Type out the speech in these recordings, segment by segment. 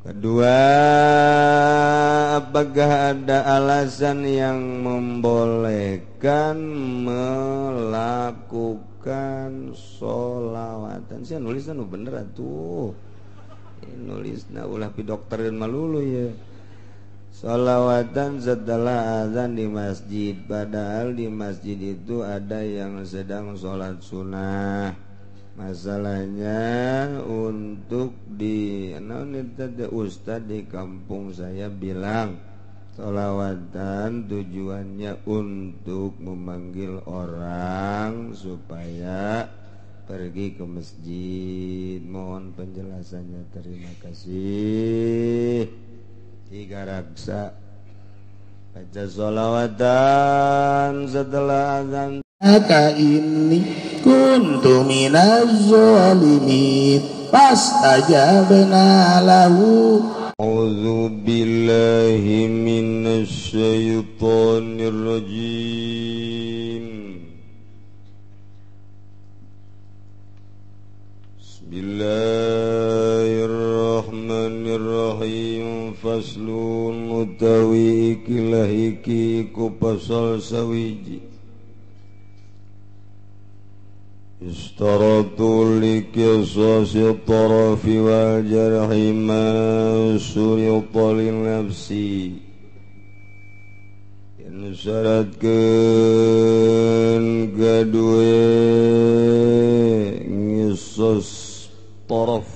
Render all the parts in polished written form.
Kedua, apakah ada alasan yang membolehkan melakukan sholawatan? Saya nulisnya bener tuh. Nulisnya ulah pidokterin malulu ya. Sholawatan setelah azan di masjid. Padahal di masjid itu ada yang sedang sholat sunnah. Masalahnya untuk di Ustadz di kampung saya bilang sholawatan tujuannya untuk memanggil orang supaya pergi ke masjid. Mohon penjelasannya, terima kasih. 3 raksa baca sholawatan setelah azan. Maka ini kuntu minaz zalimin fastajabna lahu. A'udzu billahi minasy syaithanir rajim. Bismillahirrahmanirrahim. Faslun utawi ikilah iki ku pasal sawiji. Istaratu likisasi tarafi wal jarhi ma surita lin nafsi. Yang syaratkeun gadue ngisos taraf.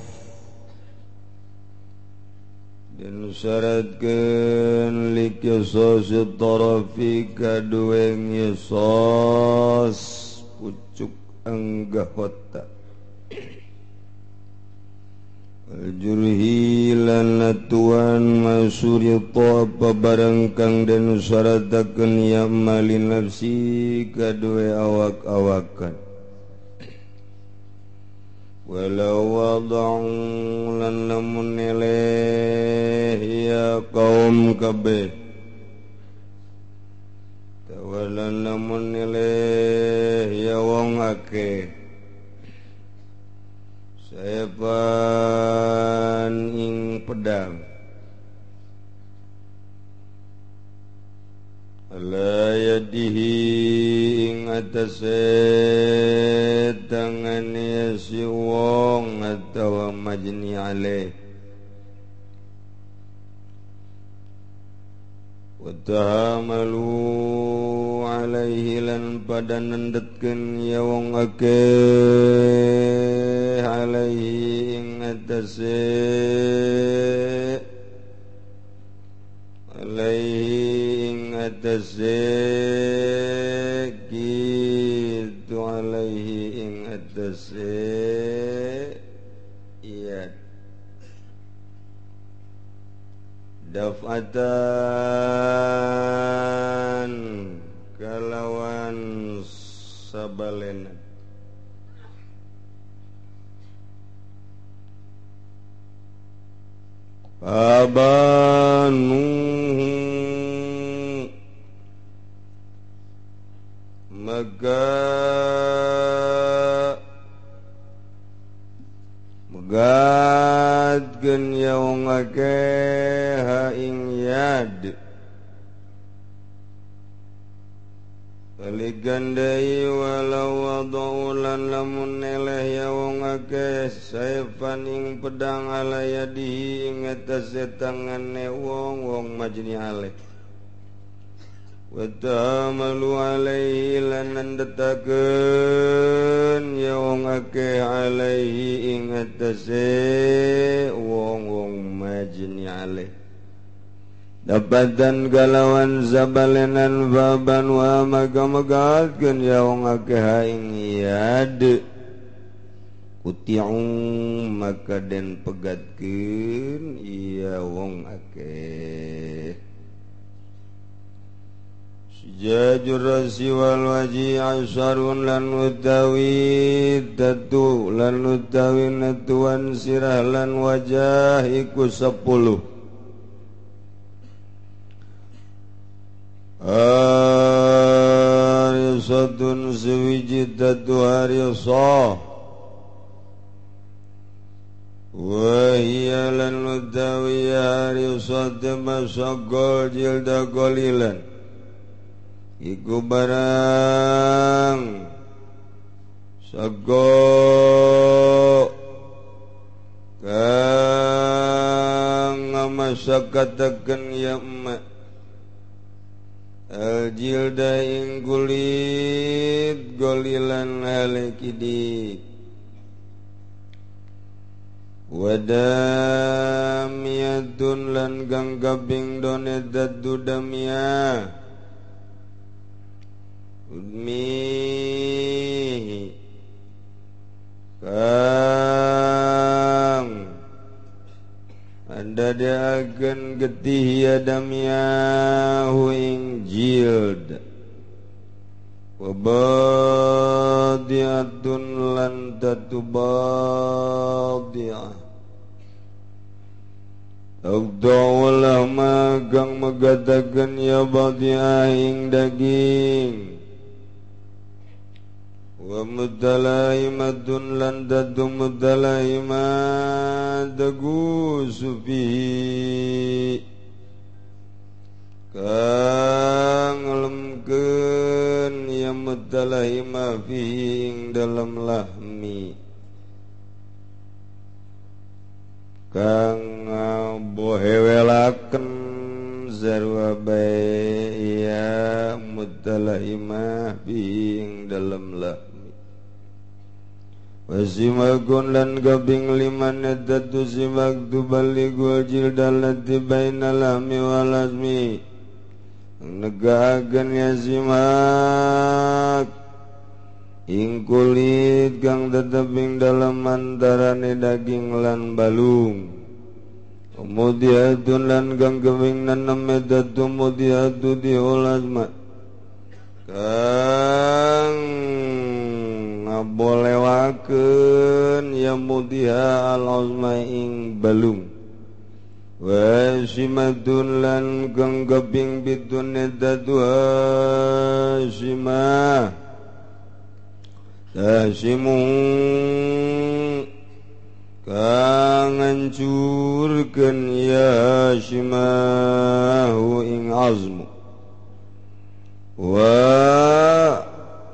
Dan syaratkeun likisasi tarafi gadue ngisos pucuk anggahota al-jurhi lan natuan masurita apa barang kang den syaratakeun ya malin nafsi kadue awak-awakan walau wada'u lan lamun neleh ya kaum kabeh tawalan lamun neleh ya wong akeh saepan ing pedang ala yadihi ing atase tangane si wong atawa majni alaih watahamalu alaihi lan pada nendetkeun ya wong akeh alaihi ing atase alaihi ing atase gitu alaihi ing atase iya daf'atan kalawan sabalena Abanuhu maka megatkeun ya wong akeh ha ing yad baligandai walau wada'u lan lamun neleh ya wong akeh saifan ing pedang ala yadihi ing atase tangane wong majni aleh wa ta'amalu alaihi lan nandetakeun ya wong akeh alaihi ing atase wong majni aleh dapatan galawan zabalenan baban wa maga-magatkeun ya wong akeh ing yad kuti'u maka den pegatkeun ya wong akeh sijajur rasi wal waji asyarun lan utawi tatu lan utawi natuan sirah lan wajah iku 10 Harisatun sewiji tatu harisah Wahia jalan utawi hari usatema sogol jilda golilan iku barang sogol kang ngamasakataken ya emak al-jilda ing kulit golilan halekidi wadamiyatun lan gangkabing donedat dudamiyah udmi kang anda akan getih adamiyahu ing jild wabadiatun lan tatubadiah Agda'ulah magang magatakan ya badiah ing daging wa mudalaimatun lan dadu mudalaimat dagu sufi kang lemken ya mudalaima fi ing dalam lahmi kang bohewelaken zarwa ya mudalaima fi ing dalam lahmi wasimakun lan gabing liman edatu simak tu baligul jildalati bainal lahmi wal azmi negahaken ya simak ing kulit kang tetep ing dalam antarane daging lan balung mudiatun lan kang gawing nanem edatu mudiatu diulasma kang ngabolewaken ya mudia al-azma ing balung wasimatun lan kang gabing bitun edatu hasimah tasimu kang ngancurkeun ya hasimahu ing azmu wa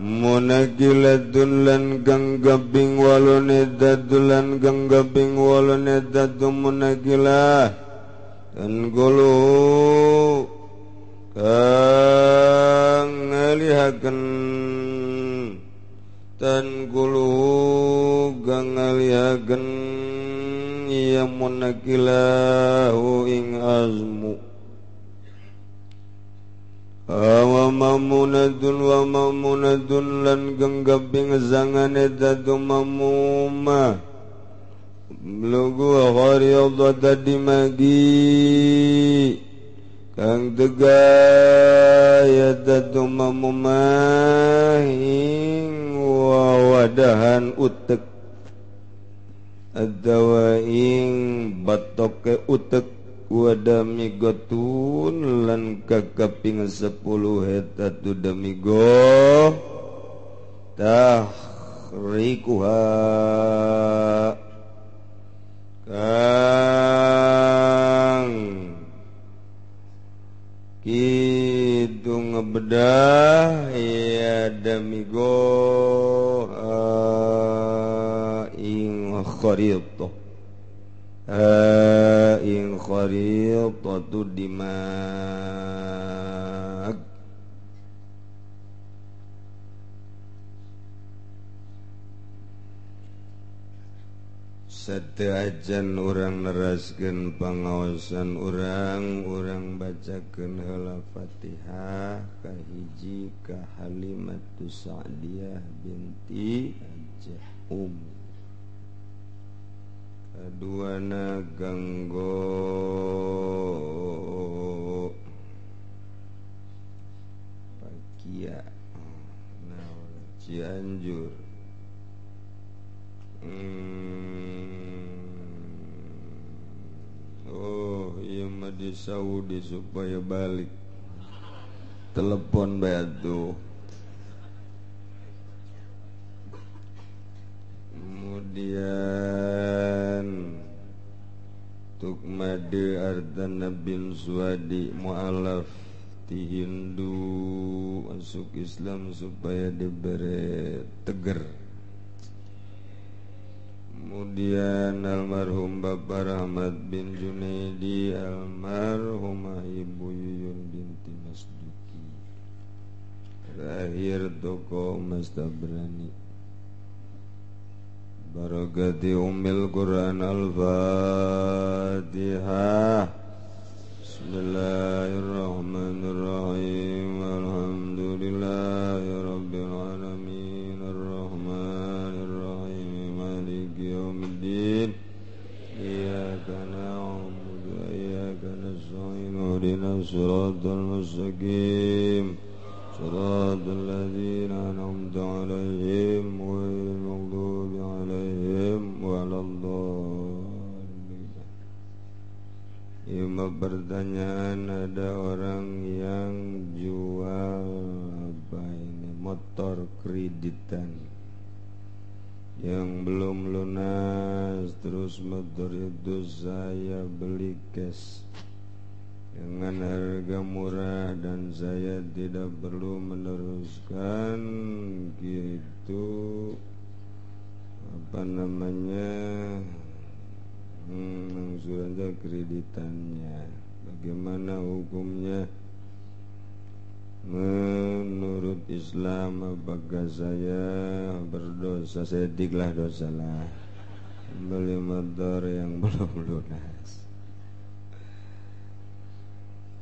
munakilatun lan kang gabing walun edatu lan kang gabing walun edatu munakilah dan gulu kang ngalihaken tan gulu kang ngalihaken ya munakilahu ing azmu wa mamunatun lan kang gabing zangane dadu mamuma lugu ghariyadata dimagi kang tegaya dadu mamuma ing wadahan utek adawa ing batoke utek wadami gotun lan kakaping 10 hetatu damigo tahrikuha kang kitu ngebedah ya damigo ing kharito ing kharito dimag Sateajan urang neraskeun pangaosan urang bacakeun heula Fatihah kahiji ka Halimatus Sa'diyah binti Ajah kaduana ganggo Pakia Cianjur oh iya mah di Saudi supaya balik telepon batu kemudian Untuk Made Ardana bin Suwadi mu'alaf ti Hindu masuk Islam supaya diberi teger. Kemudian almarhum Bapak Rahmat bin Junaidi, almarhumah Ibu Yuyun binti Masduki, terakhir tokoh Mas Tabrani. Barakati Ummil Quran Al-Fatihah. Bismillahirrahmanirrahim. Alhamdulillahi Rabbil Alamin. Ar-Rahmanirrahim. Maliki Yawmiddin. Iyaka na'budu wa iyaka nasta'in. Ihdinas siratal mustaqim. Siratal ladzina an'amta 'alaihim ghairil maghdubi 'alaihim waladdallin. Lima pertanyaan, ada orang yang jual motor kreditan yang belum lunas, terus motor itu saya beli cash dengan harga murah dan saya tidak perlu meneruskan gitu angsuran kreditannya. Bagaimana hukumnya? Menurut Islam apakah saya berdosa? Sediklah dosalah beli motor yang belum lunas.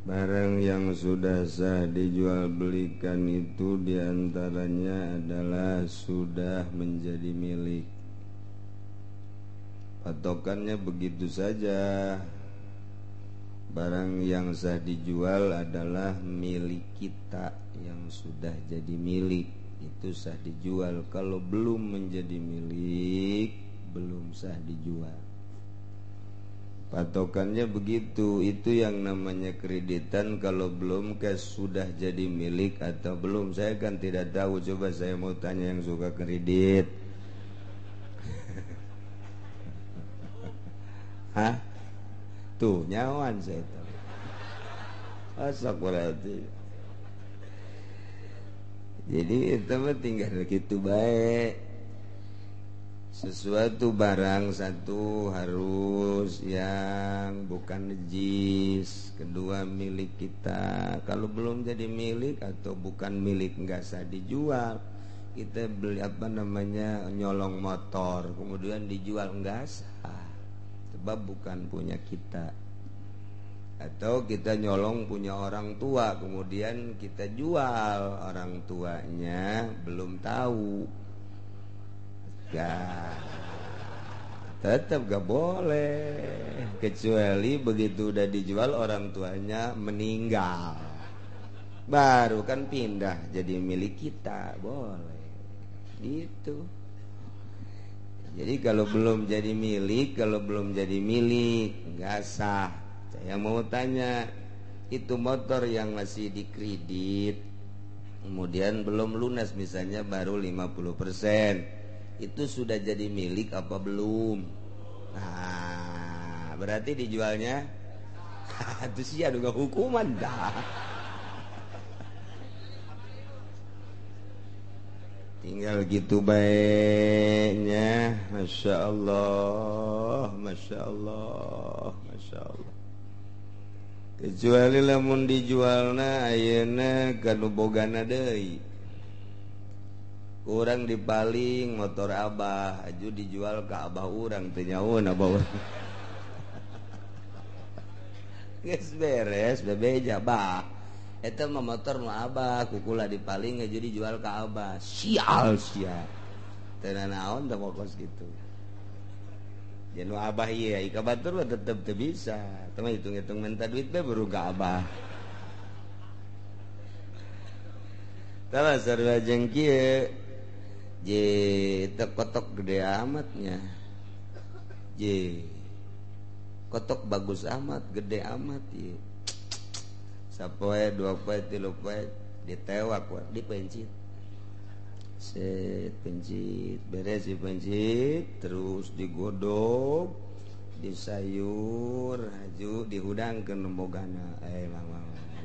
Barang yang sudah sah dijual belikan itu diantaranya adalah sudah menjadi milik. Patokannya begitu saja. Barang yang sah dijual adalah milik kita yang sudah jadi milik, itu sah dijual. Kalau belum menjadi milik, belum sah dijual. Patokannya begitu. Itu yang namanya kreditan. Kalau belum sudah jadi milik atau belum, saya kan tidak tahu. Coba saya mau tanya yang suka kredit. Hah? Tuh nyawan saya tahu. Asak berarti. Jadi itu mah tinggal gitu baik. Sesuatu barang satu harus yang bukan najis, kedua milik kita. Kalau belum jadi milik atau bukan milik nggak sah dijual. Kita beli nyolong motor kemudian dijual nggak sah, sebab bukan punya kita. Atau kita nyolong punya orang tua kemudian kita jual, orang tuanya belum tahu, tetap gak boleh, kecuali begitu udah dijual orang tuanya meninggal, baru kan pindah jadi milik kita, boleh gitu. Jadi kalau belum jadi milik nggak sah. Saya mau tanya, itu motor yang masih dikredit kemudian belum lunas, misalnya baru 50%, itu sudah jadi milik apa belum? Nah, berarti dijualnya itu sih ada hukuman dah. Tinggal gitu baiknya. Masya Allah, Masya Allah, Masya Allah. Kecuali lamun dijualna ayeuna kanu bogana deui. Urang dipaling motor abah, aju dijual ke abah urang teu nyaun abah urang. Geus beres bebeja bah. Eta mah motor nu abah, kukula dipaling aju dijual ke abah. Sial. Teu naon da pokos kitu. Janu abah ieu ika batur mah tetep teu bisa. Teu mah hitung-hitung minta duit bae baru ka abah. Tara sarua jeung kieu je teu kotok gede amatnya. Je kotok bagus amat, gede amat ye. Sapoe, 2 poe, 3 poe ditewak we dipencit. Set pencit, beres dipencit, terus digodok, disayur, dihudangkeun boganna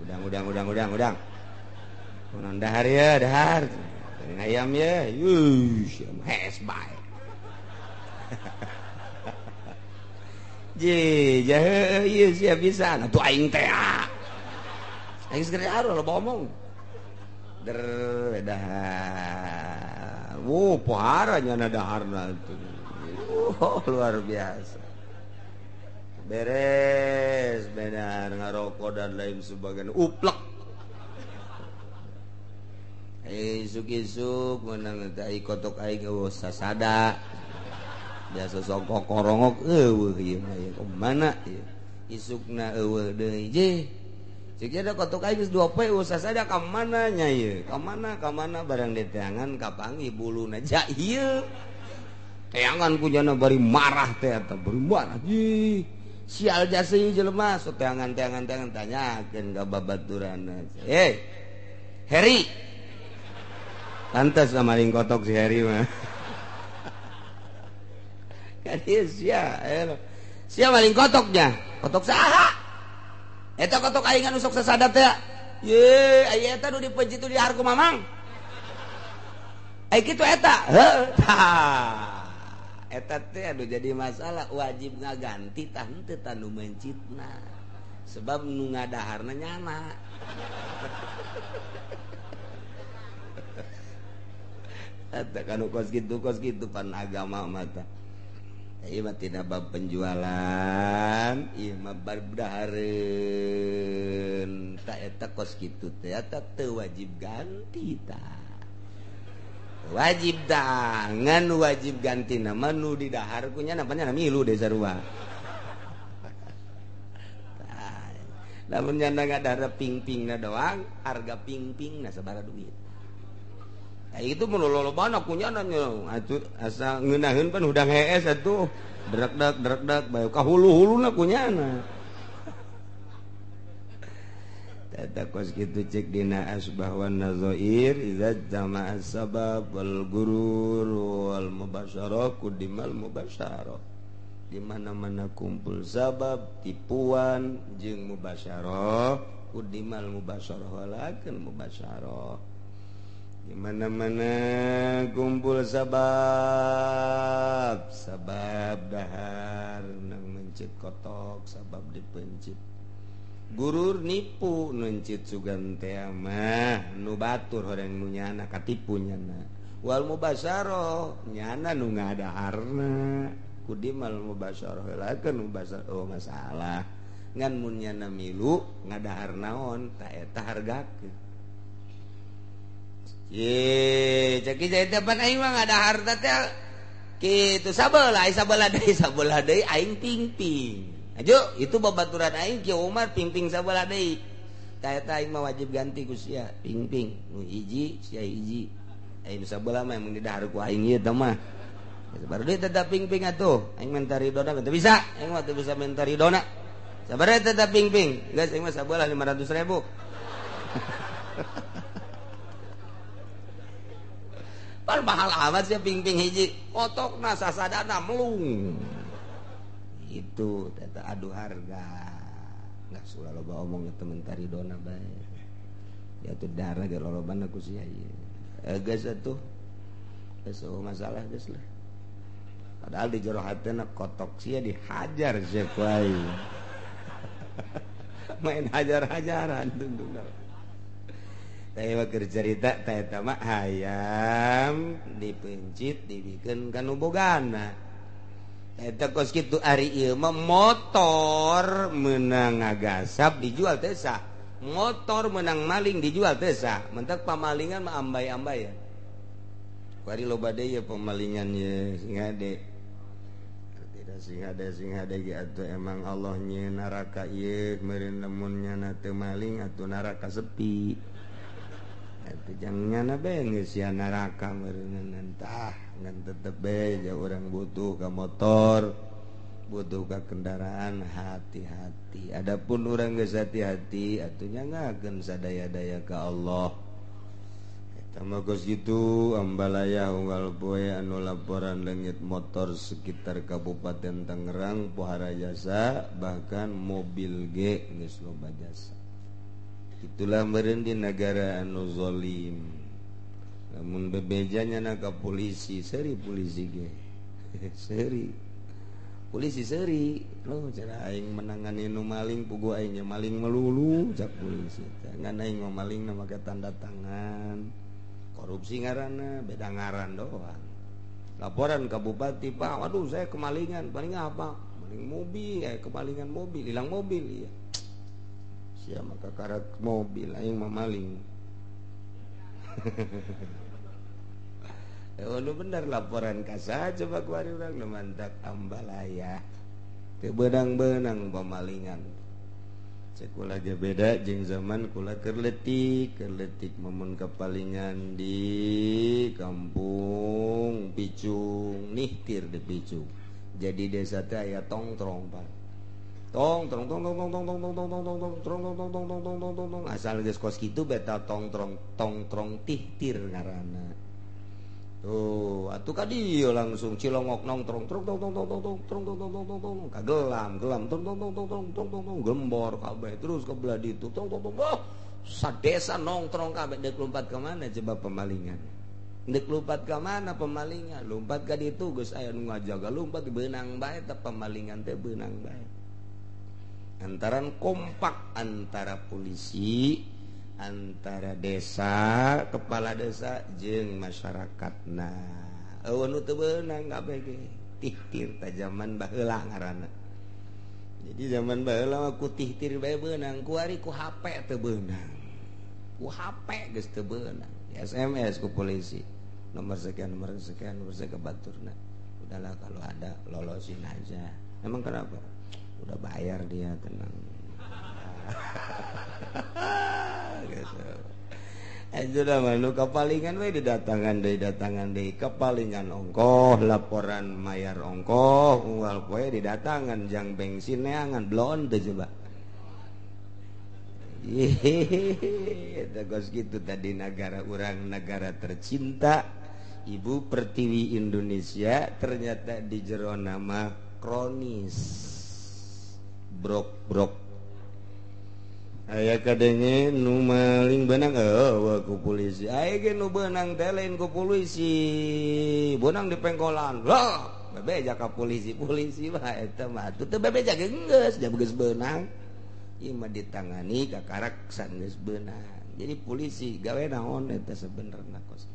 udang kunaon dahar ya dahar ayam ya hes bae je jah ieu sia bisa atuh aing teh aing segera haru lo ngomong der dahar pohara nyana daharna tuh luar biasa beres benar ngarokok dan lain sebagainya uplek isuk-isuk menang tai kotok aing sasada biasa songkok korongok eueuh ieu mah ya kumana ieu isukna eueuh deui je ceuk ada kotok aing geus 2 poe sasada ka mana nya ieu ka mana barang deteangan kapangi buluna ja ieu teangan kunyana bari marah teh eta bari marah sial jasa ieu jelema sok teangan tanyakeun ka babaturanna Heri pantes maling kotok si Heri mah kan ieu sia maling kotoknya kotok saha eta kotok aing anu sok sasada teh ye aya eta nu dipeujit tu di harku mamang ai kitu eta heuh eta teh anu jadi masalah wajib ngaganti tah henteu tanu mencitna sebab nu ngadaharna nyana eta kanu kos kitu pan agama mata ieu mah tina bab penjualan ieu mah bab dahareun ta eta kos kitu teh eta teu wajib ganti tah wajib dah ngan wajib ganti nama nu di dahar kunya namanya milu deh sarua namun nyanda ngadahar ping-ping na doang harga ping-ping na sabara duit itu menololobana kunya nanya asa ngeunaheun pan hudang hees atuh derak-derak bae ka hulu-huluna kunyana eta kos kitu cek dina asbah wan nazair idza jama'a sabab wal gurur wal mubasyarah kudimal mubasyarah di mana-mana kumpul sabab tipuan jeung mubasyarah kudimal mubasyarah walakin mubasyarah di mana-mana kumpul sabab dahar nang mencit kotok sabab dipencit gurur nipu nuncit sugan teh mah nu batur horeng nu nyana katipu nyana wal mubasyarah nyana nu ngadaharna kudimal mubasyarah lakeun mubasyarah masalah ngan mun nyana milu ngadahar naon ta eta hargakeun cek ieu teh pan aing mah ngadahar teh kitu sabelah deui aing ping-ping ajo itu babaturan aing kieu Umar ping-ping sabelah deui ta eta aing mah wajib ganti ku sia ping-ping nu hiji sia hiji aing sabelah mah mun didahar ku aing ieu teh mah sabar deui tetep ping-ping atuh aing minta ridona teu bisa aing mah teu bisa minta ridona sabar deui tetep ping-ping geus aing mah sabelah 500.000 pan mahal amat sia ping-ping hiji potokna sasadana melung itu tata adu harga nggak sulah loba omong temen tari dona bae ya tuh darah ge loloban aku sia ieu geus atuh geus masalah geus lah padahal di jero hatena kotok sia dihajar sia ku aing main hajar-hajaran tunduna teh mah keur carita teh eta mah hayam dipencit dibikeun kanu bogana eta kos kitu ari ieu mah motor meunang ngagasap dijual teh sah motor meunang maling dijual teh sah mentek pamalingan mah ambay-ambay ya bari loba deui pamalingan ye singade tidak singade ge atuh emang Allah nyieun neraka ieu meureun lamun nyana teu maling atuh neraka sepi atuh jang nyana bae geus sia neraka meureun entah ngan tetep bae orang butuh ke motor butuh ke kendaraan hati-hati adapun orang geus hati-hati atunya ngageun sadaya-daya ka Allah Tamagos gitu ambalaya unggal poe anu laporan leungit motor sekitar Kabupaten Tangerang pohara jasa bahkan mobil ge geus loba jasa. Itulah meureun di negara anu zalim. Lamun bebejanya na ka polisi seuri polisi ge. Seuri. Polisi seuri. Loh cara aing menangani nu maling pugu aing nya maling melulu cak polisi. Ngan aing maling na make tanda tangan. Korupsi ngaranna beda ngaran doang. Laporan ke bupati, Pak, waduh saya kemalingan. Paling apa? Maling mobil, kemalingan mobil, hilang mobil. Iya. Siapa maka karat mobil, aing mah maling. Lu bener laporan kasa coba kuari urang nu mantak ambalaya. Teu beunang-beunang pamalingan. Cek kula ge beda jeung zaman kula keur leutik momen kepalingan di kampung Picung, Nihtir di Picung. Jadi desa teh aya tongtrong, Pak. Tongtrong asal geus kos kitu beta tongtrong tihtir ngaranna. Tuh, atuh ka dieu langsung Cilongok nongtrong kagelam gembor kabeh terus ke belah ditu sadesa nongtrong kabeh deuk lompat ka mana coba pemalingan. Deuk lompat ka mana pemalingan? Lompat ka ditu geus aya nu ngajaga lompat beunang bae teh pemalingan teh beunang bae. Antaran kompak antara polisi antara desa, kepala desa jeung masyarakat. Nah, eueun teu beunang kabeh ge tihtir ta zaman baheula ngaranna. Jadi zaman baheula mah ku tihtir bae beunang, ku ari ku HP teu beunang. Ku HP geus teu beunang. SMS ku polisi. Nomor sekian ke baturna. Udahlah kalau ada lolosin aja. Emang kenapa? Udah bayar dia, tenang. Sudah manu kepalingan we didatangan deui kepalingan ongkoh laporan mayar ongkoh unggal poe didatangan jang bensin neangan blon teh coba. Eta geus kitu tadi negara urang negara tercinta Ibu Pertiwi Indonesia ternyata di jero nama kronis brok aya kadenge nu maling beunang ku polisi aya ge nu beunang teh lain ku polisi beunang di pengkolan lah bebeja ka polisi mah eta mah teu bebeja ge geus da geus beunang ieu mah ditangani ka karaksan geus beunang jadi polisi gawe naon eta sebenarnya kos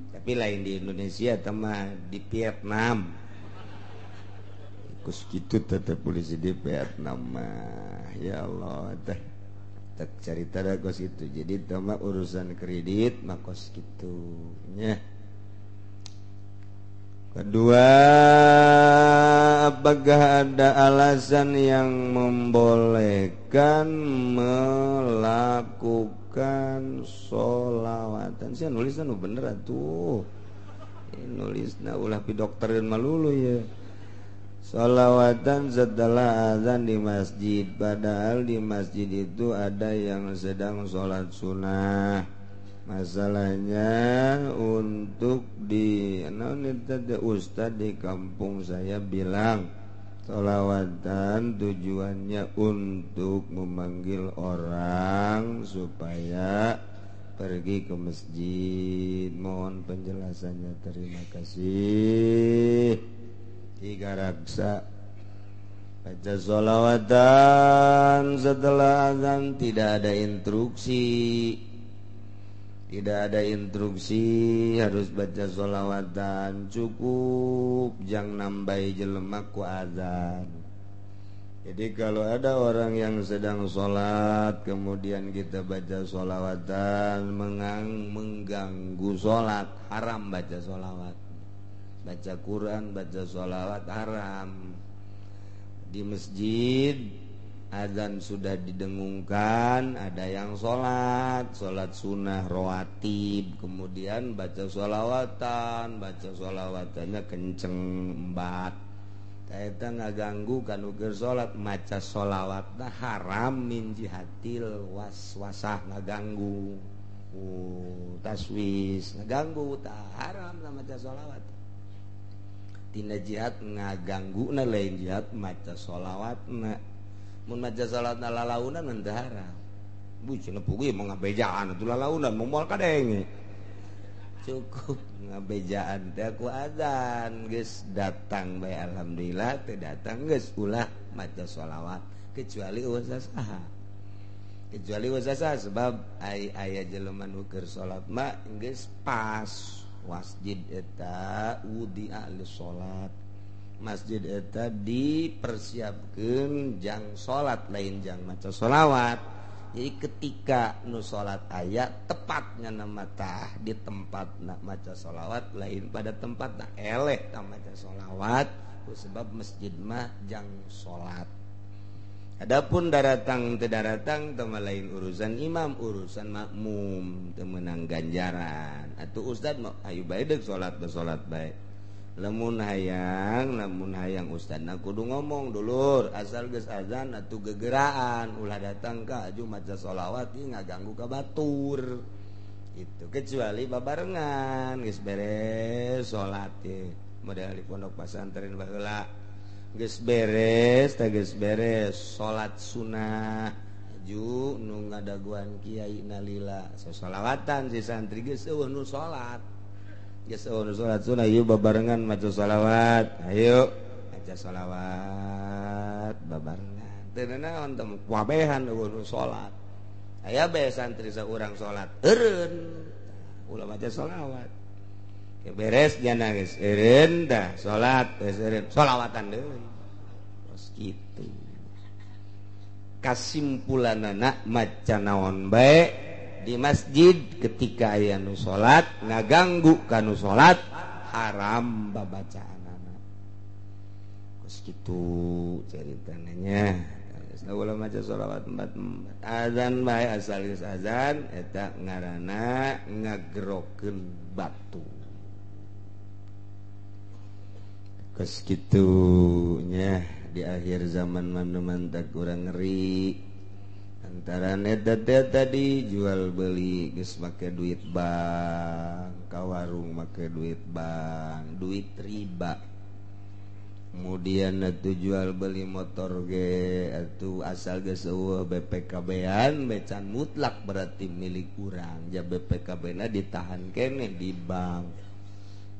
tapi lain di Indonesia teh mah di Vietnam kus kitu teh polisi di Vietnam mah ya Allah teh tak cerita dah kos itu jadi tema urusan kredit makos gitu nya. Kedua, apakah ada alasan yang membolehkan melakukan sholawatan? Saya nulisnya nu bener atuh nulisnya ulah pidokterin malulu ya. Sholawatan setelah azan di masjid. Padahal di masjid itu ada yang sedang sholat sunnah. Masalahnya untuk di Ustadz di kampung saya bilang sholawatan tujuannya untuk memanggil orang supaya pergi ke masjid. Mohon penjelasannya, terima kasih. Tiga raksa baca sholawatan setelah azan tidak ada instruksi harus baca sholawatan, cukup jang nambahi jelema ku azan. Jadi kalau ada orang yang sedang sholat kemudian kita baca sholawatan mengganggu sholat, haram baca sholawat. Baca Quran, baca sholawat haram. Di masjid azan sudah didengungkan, ada yang sholat sunnah rawatib, kemudian baca sholawatannya kenceng embat. Eta ngaganggu kan ukir sholat, maca sholawatna haram min jihatil waswasah ngaganggu. taswis ngaganggu tak haram na maca sholawat. Tina jihad ngaganggu na lain jihad maca sholawat na. Mun maca sholawat na lalaunan nanti haram. Bucina pugi mau ngabejaan itu lalaunan mau moal kadenge. Cukup ngabejaan teh aku adzan geus datang bae alhamdulillah teh datang geus ulah maca sholawat kecuali usaha. Kecuali usaha sebab aya jelema nu keur salat mah geus pas. Masjid eta wudi ahli salat. Masjid eta dipersiapkeun jang salat lain jang maca sholawat. Jadi ketika nu salat aya tepatnya nama tah di tempat nak maca sholawat lain pada tempat nak eleh tak maca sholawat sebab masjid mah jang salat. Adapun daratang teu daratang teh lain urusan imam, urusan makmum teu meunang ganjaran. Atuh ustad mah ayo bae deuk salat bae. Lamun hayang ustadna kudu ngomong dulur asal geus azan atuh gegeraan ulah datang ka aju maca sholawat ieu ngaganggu ka batur. Itu kecuali babarengan geus beres salat teh. Model di pondok pesantren baheula. Geus beres salat sunah aju nu ngadaguan kiai nalila sholawatan si santri geus eueuh nu salat sunah ieu babarengan maca sholawat ayo maca sholawat babarengan teu naon teh kuabehan eueuh nu salat aya bae santri saurang salat eureun ulah maca sholawat beres jana geus eureun dah salat geus eureun sholawatan deui terus kitu kasimpulanana maca naon bae di masjid ketika aya nu salat ngaganggu ka nu salat haram babacaanana geus kitu caritana nya geus ulah maca sholawat empat azan bae asal geus azan eta ngaranna ngagerokeun batu. Kes kitunya di akhir zaman mantak kurang ngeri antara eta tadi jual beli geus make duit bank ka warung make duit bank duit riba kemudian atuh jual beli motor ge atuh asal geus eueuh BPKB-an becan mutlak berarti milik urang ja BPKB-na ditahan keneh di bank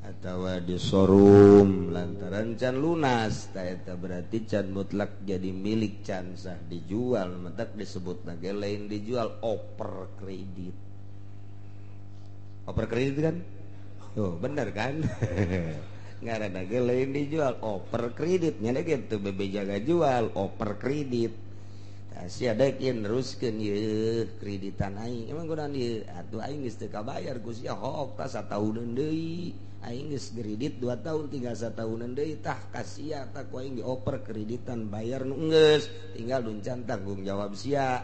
atau di showroom lantaran can lunas eta berarti can mutlak jadi milik can sah dijual mentak disebut lagi lain dijual oper kredit kan oh bener kan ngaranna ge lain dijual oper kreditnya gitu bebe jaga jual oper kredit si ada yang neruskeun ieu kreditan aing emang kunaon ieu atuh aing geus teu kabayar ku sia hok ta satahunan deui aing geus kredit 2 tahun tinggal 1 tahunan deui tah kasia tah ku aing dioper kreditan bayar nu geus tinggal duncan tanggung jawab sia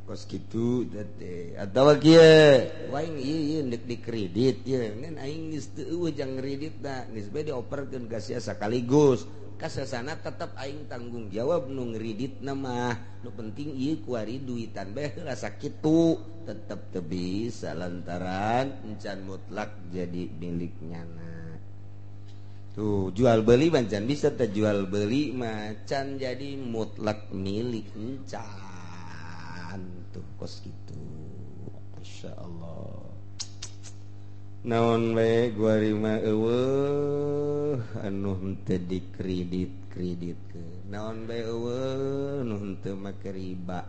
kos kitu teh atawa kieu aing ieu neuk dikredit ieu ngan aing geus teu eueuh jang kreditna geus bae dioperkeun ka sia sakaligus kasasana tetep aing tanggung jawab nu ngreditna mah nu penting ieu kuari duitan bae heula sakitu tetep teu bisa lantaran encan mutlak jadi miliknya na. Tuh jual beli mancan bisa teh jual beli macan jadi mutlak milik encan tuh kos gitu. Masyaallah. Naon bae guari mah eueuh anu henteu dikredit-kreditkeun. Naon bae eueuh nu henteu make riba.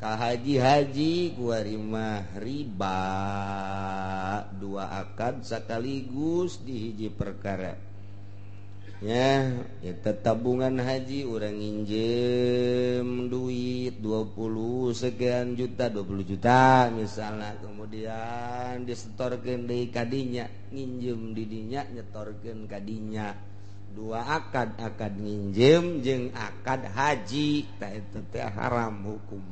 Ka haji-haji guari mah riba 2 akad sakaligus di hiji perkara. Ya, eta tabungan haji urang nginjem duit 20 sekian juta 20 juta misalnya kemudian disetorkeun deui ka dinya nginjem di dinya nyetorkeun ka dinya 2 akad nginjem jeung akad haji tah eta teh haram hukum.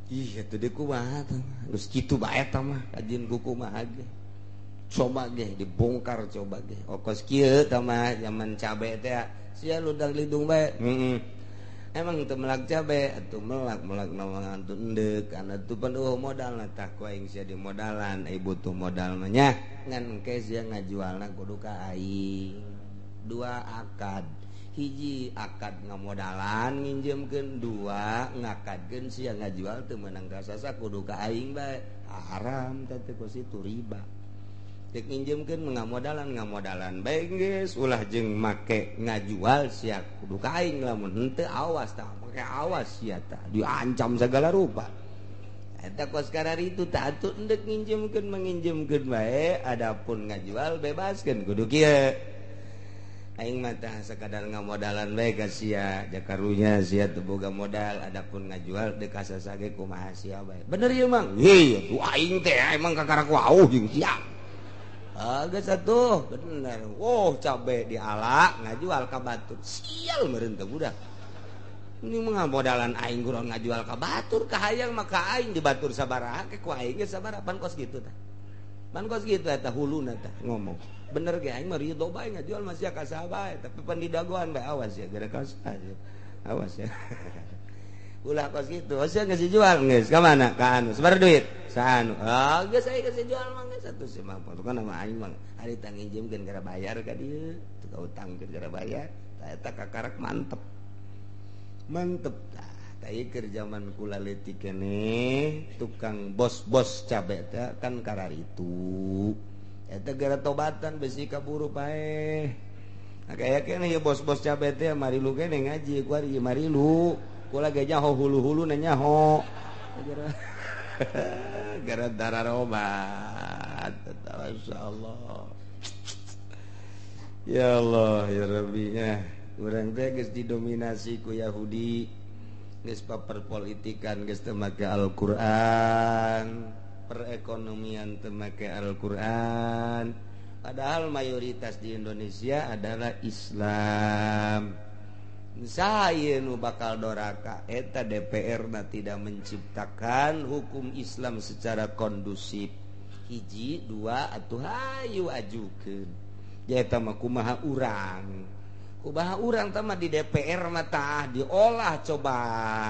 Ih eta deui kumaha tah geus kitu bae tah mah kajin kumaha ge coba ge dibongkar coba ge okos kieu tah mah zaman cabe teh sia ludag lidung bae emang teu melak cabe atuh melak naon teu endek kana teu penuh modal tah ku aing sia di modalan butuh modal mah nya ngan engke sia ngajualna kudu ka aing 2 akad hiji akad ngamodalan nginjemkeun 2 ngakadkeun sia ngajual teu meunang ka sasa kudu ka aing bae haram teh ku situ riba cek nginjemkeun ngamodalan bae geus ulah jeung make ngajual sia kudu ka aing lamun henteu awas tah make awas sia tah diancam segala rupa eta kos karari itu tah atuh endek nginjemkeun manginjemkeun bae adapun ngajual bebaskeun kudu kieu aing mah tah sakadar ngamodalan bae ka sia jakarunya sia teu boga modal adapun ngajual deuk ka sasage kumaha sia bae bener ieu mang heuh atuh aing teh emang kakaraku wauh jeung sia geus atuh bener cabe diala ngajual ka batur sial meureun teh budak ini mah modalan aing kuron ngajual ka batur kahayang maka aing di batur sabaraha ke ku aing geus sabaraha pan kos kitu tah pan kos kitu eta huluna tah ngomong bener ge aing mah ridho bae ngajual mah sia ka saha bae tapi pan di dagoan bae awas ya gara ka saha awas ya ulah kos kitu sia geus dijual geus ka mana ka anu sabar duit saanu geus aya geus dijual mah geus atuh si mah pokona mah aing mah ari tang nginjemkeun gara bayar ka dieu teu ka utangkeun gara bayar tah eta kakarak mantep tah tah keur zaman kula leutik keneh tukang bos-bos cabe teh kan karar itu eta gara tobatan besi kaburu pae kaya keneh ya bos-bos cabe teh marilu keneh ngaji ku ari marilu kula ge nyaho hulu-hulu na nyaho gara dararobat masyaallah ya Allah ya Rabbi urang teh geus didominasi ku Yahudi geus paperpolitikan geus teu make Al-Qur'an perekonomian teu make Al-Qur'an padahal mayoritas di Indonesia adalah Islam saya nu bakal doraka eta DPR na tidak menciptakan hukum Islam secara kondusif hiji 2 atuh hayu ajukeun ya eta mah kumaha urang tama di DPR mata diolah coba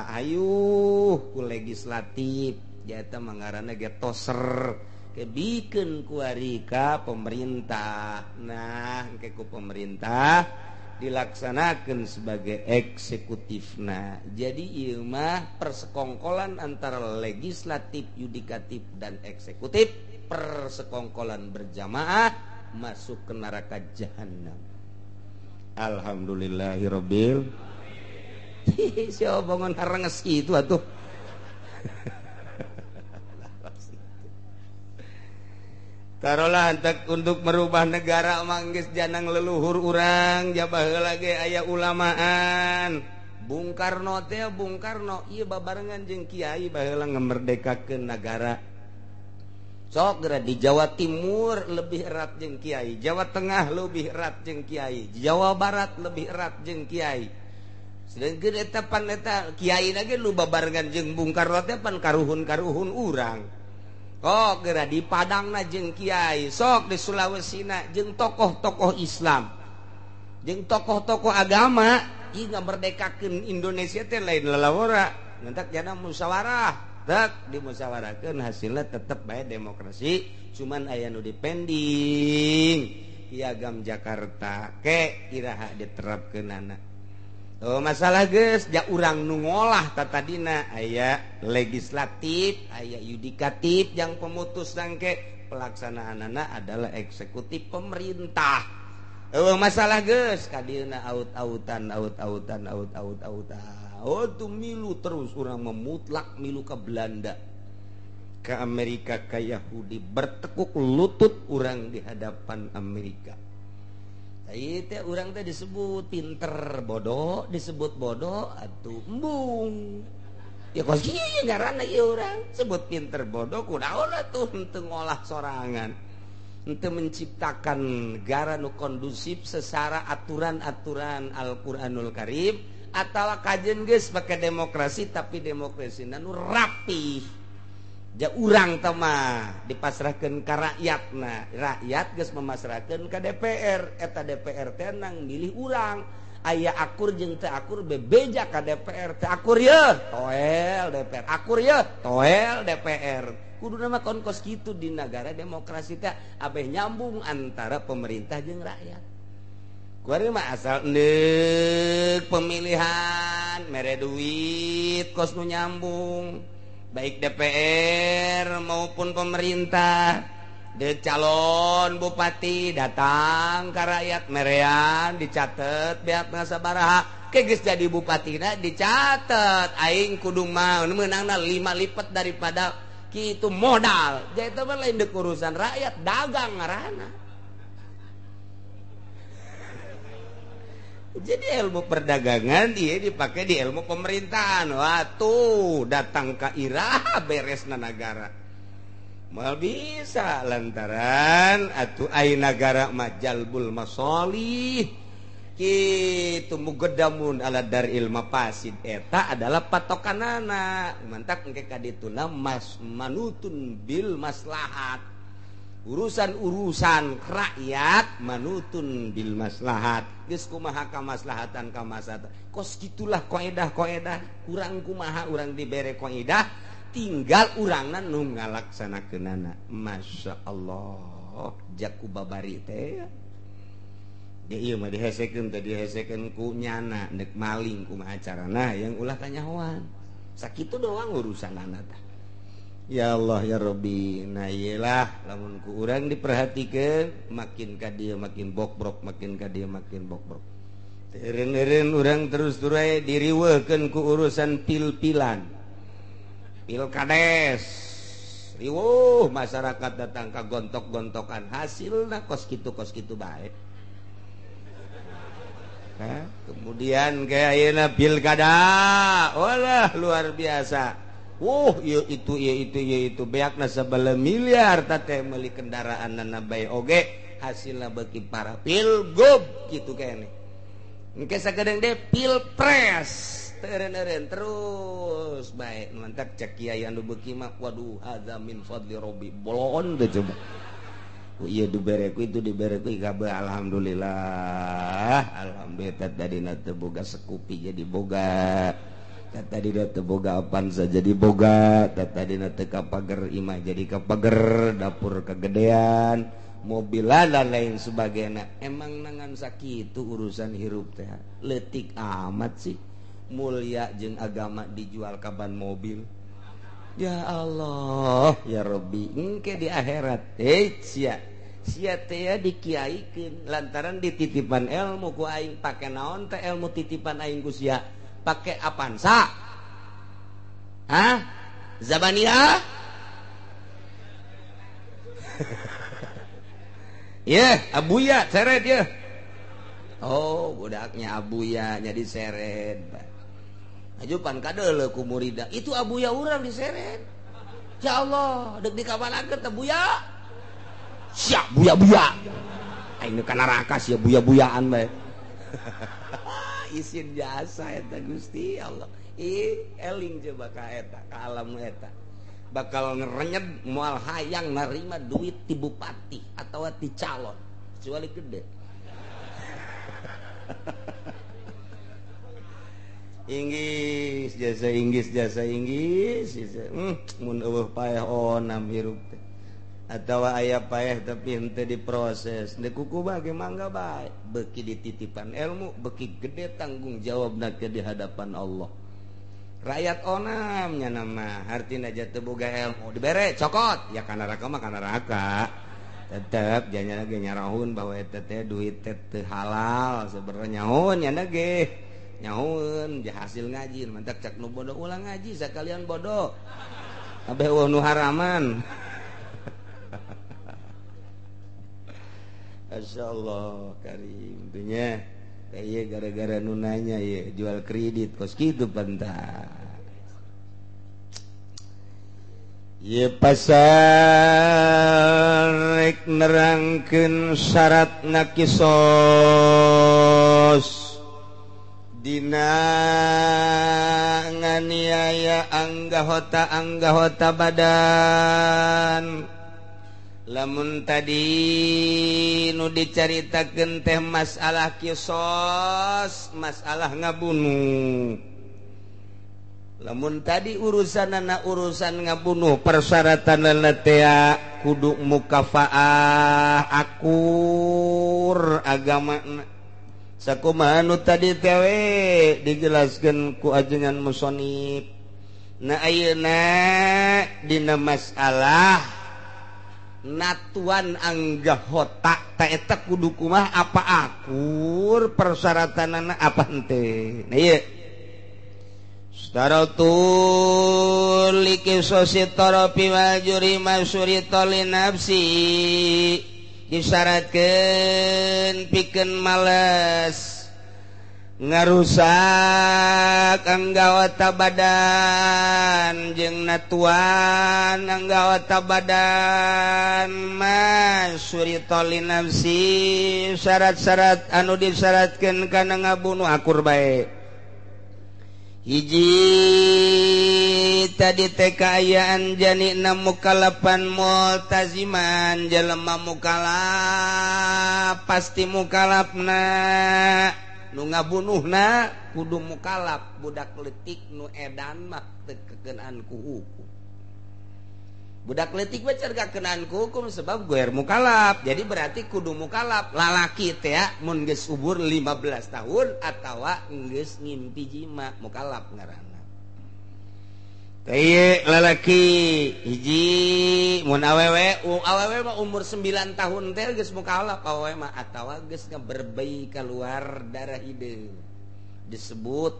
ayo ku legislatif jata mangarana ge toser ke bikin kuarika pemerintah nah ke ku pemerintah dilaksanakan sebagai eksekutif nah jadi ieu mah persekongkolan antara legislatif yudikatif dan eksekutif persekongkolan berjamaah masuk ke neraka jahanam. Alhamdulillahirabbil siapa bangun haranges itu atuh tarolah untuk merubah negara manggis janang leluhur urang jabah heula ge aya ulamaan Bung Karno teh ieu babarengan jeung kiai baheula ngamerdekakeun negara sok geura di Jawa Timur lebih erat jeung kiai, Jawa Tengah lebih erat jeung kiai, Jawa Barat lebih erat jeung kiai. Sedengkeun eta pan eta kiai ge lu babarengan jeung Bung Karno teh pan karuhun-karuhun urang. Kok geura di Padangna jeung kiai, sok di Sulawesina jeung tokoh-tokoh Islam. Jeung tokoh-tokoh agama ieu ngamerdekakeun Indonesia teh lain lalawara, ngantak jana musyawarah. Tak dimusyawarahkeun hasilnya tetap bae demokrasi cuman aya nu dipending Piagam Jakarta ke iraha diterapkeunana masalah geus ja urang nu ngolah tatadina aya legislatif aya yudikatif yang pemutus sangke pelaksanaanana adalah eksekutif pemerintah masalah geus kadieuna aut-autan tuh milu terus orang memutlak milu ke Belanda ke Amerika ke Yahudi bertekuk lutut orang di hadapan Amerika teh orang teh disebut pinter bodoh disebut bodoh atuh embung ya kos kieu ngaranna ieu urang sebut pinter bodoh kunaon atuh henteu ngolah sorangan henteu menciptakan negara nu kondusif sesara aturan-aturan Al-Qur'anul Karim atau kajen geus pakai demokrasi tapi demokrasi nu rapi ja urang teh mah dipasrahkeun ka rakyatna rakyat geus memasrahkeun ka DPR eta DPR teh nang milih urang aya akur jeung teu akur bebeja ka DPR. Teu akur ye toel DPR, akur ye toel DPR. Kuduna mah kos kitu di negara demokrasi teh abeh nyambung antara pemerintah jeung rakyat. Kuari mah asal neuk pemilihan mere duit kos nu nyambung baik DPR maupun pemerintah. De calon bupati datang ke rakyat merean dicatat beakna sabaraha ke geus jadi bupatina dicatat aing kudu mah meunangna 5 lipat daripada kitu modal. Jadi itu mah lain deuk urusan rakyat dagang ngaranna. Jadi ilmu perdagangan dia dipakai di ilmu pemerintahan. Wah tuh datang ke iraha beresna negara. Mal bisa lantaran atuh ai nagara mah jalbul masolih kitu mugedamun ala daril mafasid eta adalah patokanana mantak engke kadituna mas manutun bil maslahat urusan-urusan rakyat manutun bil maslahat geus kumaha kamaslahatan kamaslahatan kos gitulah qaedah urang kumaha urang dibere qaedah tinggal urangna nu ngalaksanakeunana. Masya Allah jaku babari teh dia ieu mah dihesekeun teh dihesekeun ku nyana neuk maling kumaha carana yang ulah kanyahoan sakitu doang urusanana teh. Ya Allah ya Rabbi, nah iyalah lamun ku urang diperhatikeun makin ka dieu makin bokrok makin ka dieu makin bokrok. Teureun-eureun urang terus aya diriweuhkeun ku urusan pil-pilan. Pilkades riweuh masyarakat datang ka gontok-gontokan hasilna kos kitu bae. Kemudian kayak ayeuna pilkada walah luar biasa. Ieu itu beakna sabala miliar teh meuli kendaraanna bae oge hasilna beuki para pilgub kitu keneh. Engke sagadeng de pilpres teureun-eureun terus bae mantak cek kiai anu beuki mah waduh hadza min fadli rabbi bolon teh coba. Ieu dibereku itu dibereku kabeh alhamdulillah. Alhamdulillah tadina teu boga sekupi jadi boga. Tadina teu boga apansa jadi boga. Tadina teu kapager imah jadi kapager, dapur kagedean, mobilan dan lain sebagainya. Emang nangan sakitu urusan hirup teh. Leutik amat sih. Mulia jeung agama dijual kaban mobil. Ya Allah ya Rabbi engke di akhirat sia teh dikiaikeun lantaran dititipan ilmu ku aing pake naon teh ilmu titipan aing ku sia pake Avanza Zabaniyah Abuya seret ya budaknya Abuya jadi seret ajupan kadeuleu ku murida itu abuya urang diseret. Ya Allah deuk dikabalakeun teh buya sia buya aing ka neraka sia buya-buyaan bae. Isin jasa eta Gusti Allah eling coba ka eta ka alam eta bakal ngerenyed moal hayang narima duit ti bupati atawa ti calon kecuali gede. Inggris jasa Inggris mun eueuh paeh onam hirup teh atawa aya paeh tapi henteu diproses deuk kuku bage mangga bae beuki dititipan ilmu beuki gede tanggung jawabna ke di hadapan Allah. Rakyat onam nya nama artina ja teu boga ilmu dibere cokot ya kana neraka mah kana neraka tetep janya ge nyarahun bahwa eta teh duit teh teu halal sebenarnya nyahoun nya ge nyahoun di hasil ngaji mantak cak nu bodoh ulang ngaji sakalian bodoh abeh nu haraman. Masyaallah karim dunya kayak gara-gara nu nanya ya jual kredit kos kitu pantas ye pasar rek nerangkeun syaratna kisos dina nganiaya anggahota badan lamun tadi nu dicaritakeun teh masalah kisos, masalah ngabunuh. Lamun tadi urusanana urusan ngabunuh, persyaratanna teh kudu mukafaah, akur agamana. Sakumaha nu tadi teh dijelaskeun ku ajengan musonif. Na ayeuna dina masalah natuan anggah hotak tak eta kudu kumaha apa akur persyaratanana apa henteu. Nah ieu staratul likisositarapi wajuri masyuritoli nafsi disyaratkeun pikeun males ngarusak anggawata badan jeung natuan anggawata badan masyuritoli nafsi syarat-syarat anu disyaratkeun kana ngabunuh akur bae. Hiji tadi teh kaayaan janina mukallafan multaziman, jelema mukallaf pasti mukallafna nu ngabunuhna kudu mukallaf, budak leutik nu edan mah teu kekeunaan ku hukum. Budak leutik we cerga keunaan ku hukum sebab goer mukallaf. Jadi berarti kudu mukallaf. Lalaki teh mun geus umur 15 tahun atawa geus ngimpi jima mukallaf ngaranna. Teh lalaki hiji mun awewe mah umur 9 tahun teh geus mukallaf awewe mah atawa geus ngaberbayi keluar darah hideung. Disebut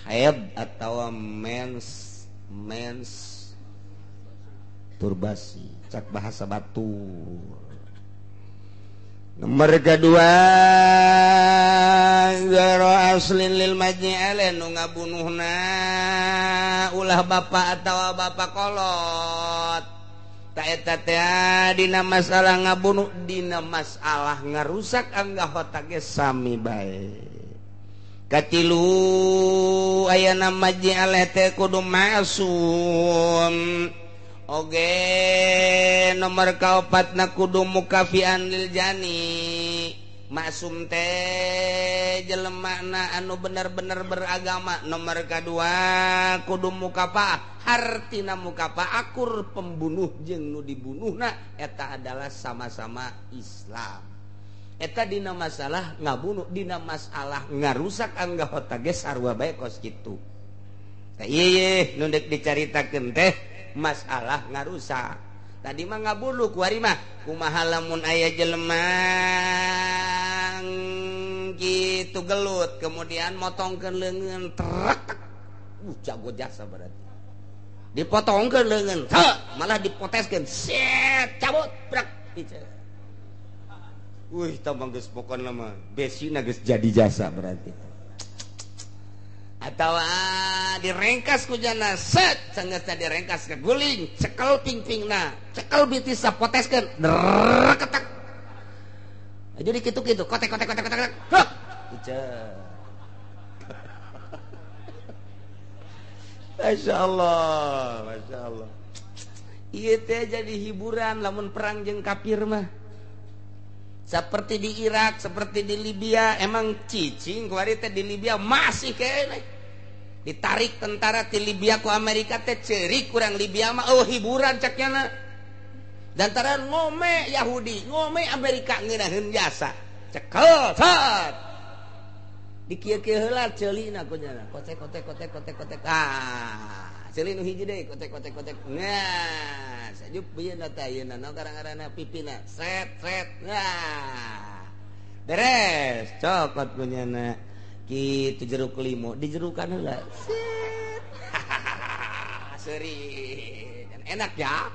haid atawa mens turbasi, cak bahasa batur. Nomor kedua garo aslin lil majni alen nu ngabunuhna ulah bapa atawa bapa kolot. Ta eta teh dina masalah ngabunuh, dina masalah ngarusak anggah otak ge sami bae. Katilu ayana majni ale teh kudu masum. Oge nomor kaopatna kudu mukafian lil jani, maksum teh jelemana anu bener-bener beragama. Nomor kedua kudu mukapa, hartina mukapa akur pembunuh jeung nu dibunuhna eta adalah sama-sama Islam. Eta dina masalah ngabunuh, dina masalah ngarusak anggah otak ge sarua bae kos kitu. Tah ieu nu deuk dicaritakeun teh masalah ngarusak. Tadi mah ngabunuh kuari mah kumaha lamun aya jelema kitu gelut kemudian motongkeun leungeun trek. Jago jasa berarti. Dipotongkeun leungeun, malah dipoteskeun. Set cabut brak. Tambah geus pokona mah besina geus jadi jasa berarti. Atau direngkas ku jana set sanggeusna direngkas ke guling cekel pingpingna cekel bitis sapoteskeun ketak jadi kitu-kitu kotek hah ieu Masya Allah ieu teh jadi hiburan lamun perang jeung kafir mah seperti di Irak, seperti di Libya. Emang cicing kuari teh di Libya masih kene ditarik tentara di Libya ku Amerika teh ceurik kurang Libya mah hiburan caknya dan tara ngome Yahudi ngome Amerika ngeunaheun jasa cekel set dikieu-kieu heula ceulina ku nya kotek ceuli nu hiji deui kotek nah sajup bieuna teh ayeuna naon karang-karangna pipina set nah beres cokot ku nya na kitu jeruk limo dijerukan heula set seureun dan enak ya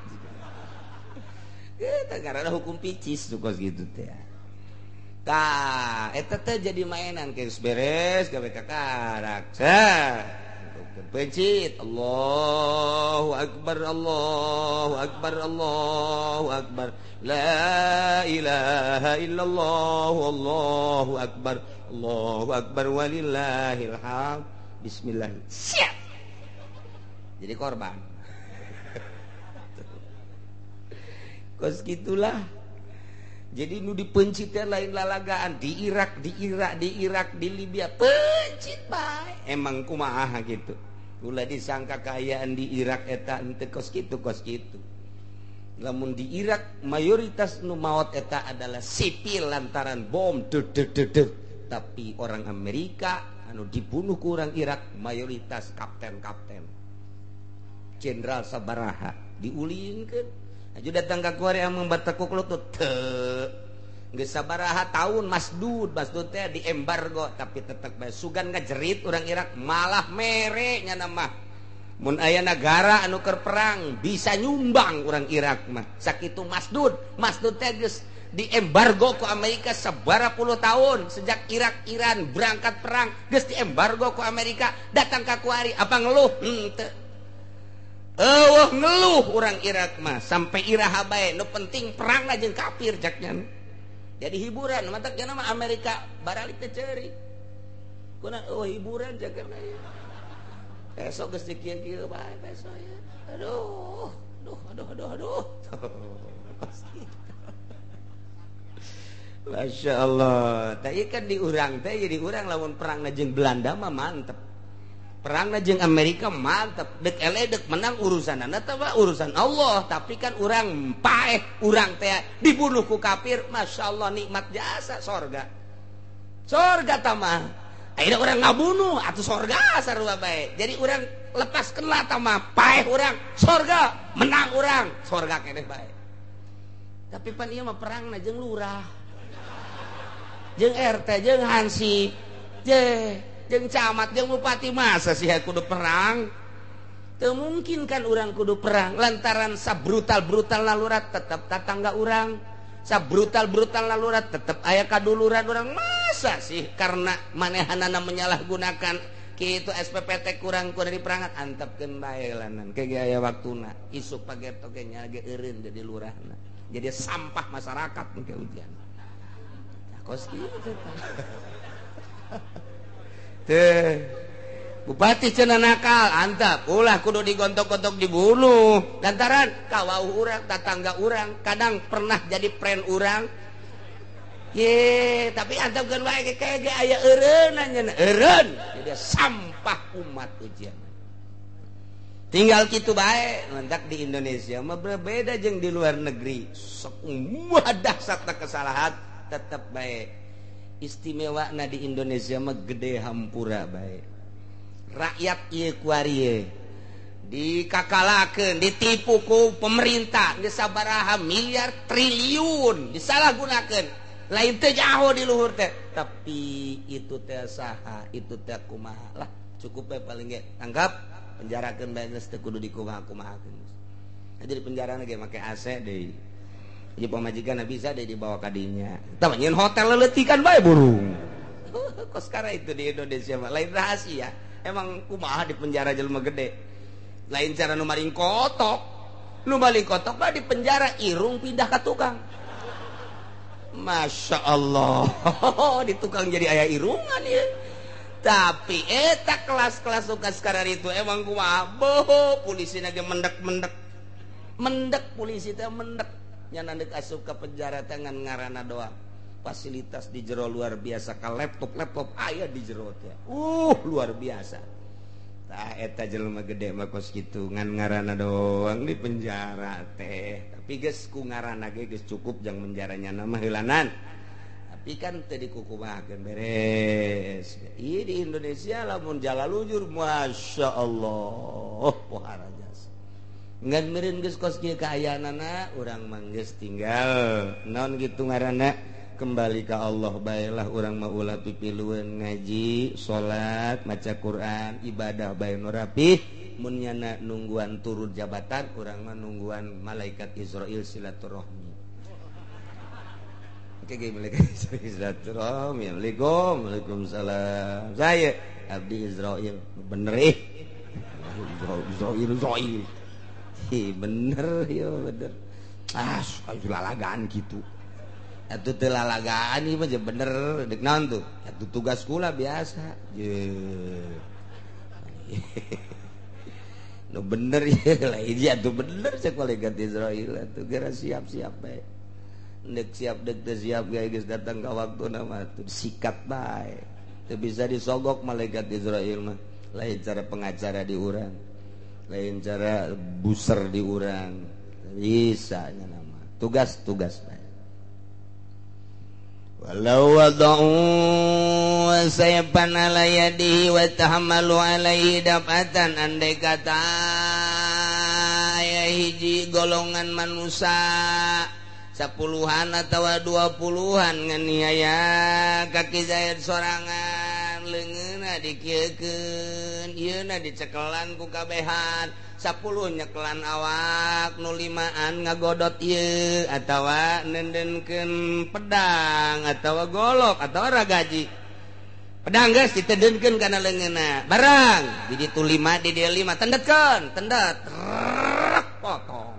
eta karana hukum picis tuh kos gitu teh tah eta teh jadi mainan geus beres gawe kakarak pencit Allahu Akbar la ilaha illallah Allahu Akbar walillahil hamd bismillah siap jadi korban kos gitulah. Jadi nu dipencit lain lalagaan di Irak, di Libya pencit bae. Emang kumaha gitu. Ulah disangka kayaan di Irak eta henteu kos kitu. Lamun di Irak mayoritas nu maot eta adalah sipil lantaran bom tapi orang Amerika anu dibunuh ku urang Irak mayoritas kapten jenderal sabaraha diulinkeun. Aju datang ka Korea membatekuk lutut teu geus sabaraha tahun Masdud teh di embargo tapi tetep bae sugan ngajerit urang Irak malah mere nya mah mun aya negara anu keur perang bisa nyumbang urang Irak mah sakitu Masdud teh geus di embargo ku Amerika sabaraha puluh tahun sejak Iran berangkat perang geus di embargo ku Amerika datang ka kuari apa ngeluh henteu. Ngeluh orang Irak mah sampai iraha bae nu penting perang aja kafir jaknya jadi hiburan matak nama Amerika baralik teh ceuri kuna hiburan jakeun besok geus dikieu-kieu bae besok ya aduh Masya Allah tadi kan di urang teh jadi urang lamun perang jeung Belanda mah mantep perang jeung Amerika mantap dek menang urusan urusan Allah tapi kan urang paeh urang teh dibunuh ku kafir Masya Allah nikmat jasa sorga tamah akhirnya orang ngabunuh atau sorga sarua bae jadi urang lepaskeunlah tamah paeh urang sorga menang urang sorga keneh bae tapi pan ieu mah perangna jeung lurah jeung RT jeung hansip jeung camat jeung bupati masa sih kudu perang teu mungkin kan urang kudu perang lantaran sabrutal lalurat tetep tatangga urang sabrutal lalurat tetep aya kaduluran urang masa sih karena manehanana menyalahgunakan kitu SPPT kurang dari perangan antepkeun bae lanan kege aya waktuna isuk pageto ge nya ge eureun jadi lurahna jadi sampah masyarakat ke ujian kos kitu bupati cenah nakal antap ulah kudu digontok-gontok dibunuh lantaran kawauh urang tatangga urang kadang pernah jadi friend urang tapi antapkeun wae ge aya eureun jadi sampah umat ujian tinggal kitu bae lantak di Indonesia mah berbeda jeung di luar negeri sok dahsyatna kesalahan tetep bae istimewa na di Indonesia mah gede hampura bae rakyat ieu kuari dikakalakeun ditipu ku pemerintah geus sabaraha miliar triliun disalahgunakeun lain teh jaho di luhur teh tapi itu teh saha itu teh kumaha lah cukup bae paling ge tanggap penjarakeun bae geus teu kudu dikumaha-kumahakeun jadi penjarana ge make AC deui jadi pemajikan bisa deh dibawa ke dinya. Tapi nyen hotel leletikan bae burung. Kos sekarang itu di Indonesia mah lain rahasia. Emang kumaha di penjara jelema gede. Lain cara nu maling kotok. Nu maling kotok mah di penjara irung pindah ke tukang. Masya Allah. Di tukang jadi aya irungan ya. Tapi eta kelas-kelas suka sekarang itu emang kumaha. Boh polisi ge mendek polisi teh mendek. Nya nandek asup ke penjara tangan ngarana doang fasilitas di jero luar biasa ka laptop aya di jero teh luar biasa tah eta jelema gede mah kos kitu ngan ngarana doang di penjara teh tapi geus ku ngarana ge geus cukup jang penjaranya mah heulanan tapi kan teu dikukumakeun beres ieu di Indonesia lamun jalalujur Masya Allah pohara ngan meureun geus kos kieu kaayaanana urang mah geus tinggal naon kitu ngaranna kembali ka Allah bae lah urang mah ulah pipilueun ngaji salat maca Quran ibadah bae nu rapih mun nyana nungguan turun jabatan urang mah nungguan malaikat Israil silaturahmi kege malaikat silaturahmi Waalaikumsalam saya abdi Israil bener Israil bener ya bener suka lalagaan gitu itu teh lalagaan ieu mah bener dek naon tuh atuh tugas kula biasa bener ya hiji atuh bener cek malaikat Israil atuh geura siap-siap bae dek siap dek teu siap geus datang ka waktuna mah tuh sikat bae teu bisa disogok malaikat Israil mah lain cara pengacara di urang lain cara buser di urang bisa nya nama tugas-tugas bae walau wada'u saypan ala yadihi wa tahamalu alaihi dapatan andai kata aya hiji golongan manusia 10-an atau 20-an nganiaya kaki Zaid sorangan leungeunna dikieukeun ieuna dicekelan ku kabehan 10 nyekelan awak nu 5an ngagodot ieu atawa nendenkeun pedang atawa golok atawa ragaji pedang geus ditedeunkeun kana leungeunna barang di ditu 5 di dieu 5 tendetkeun tendet potong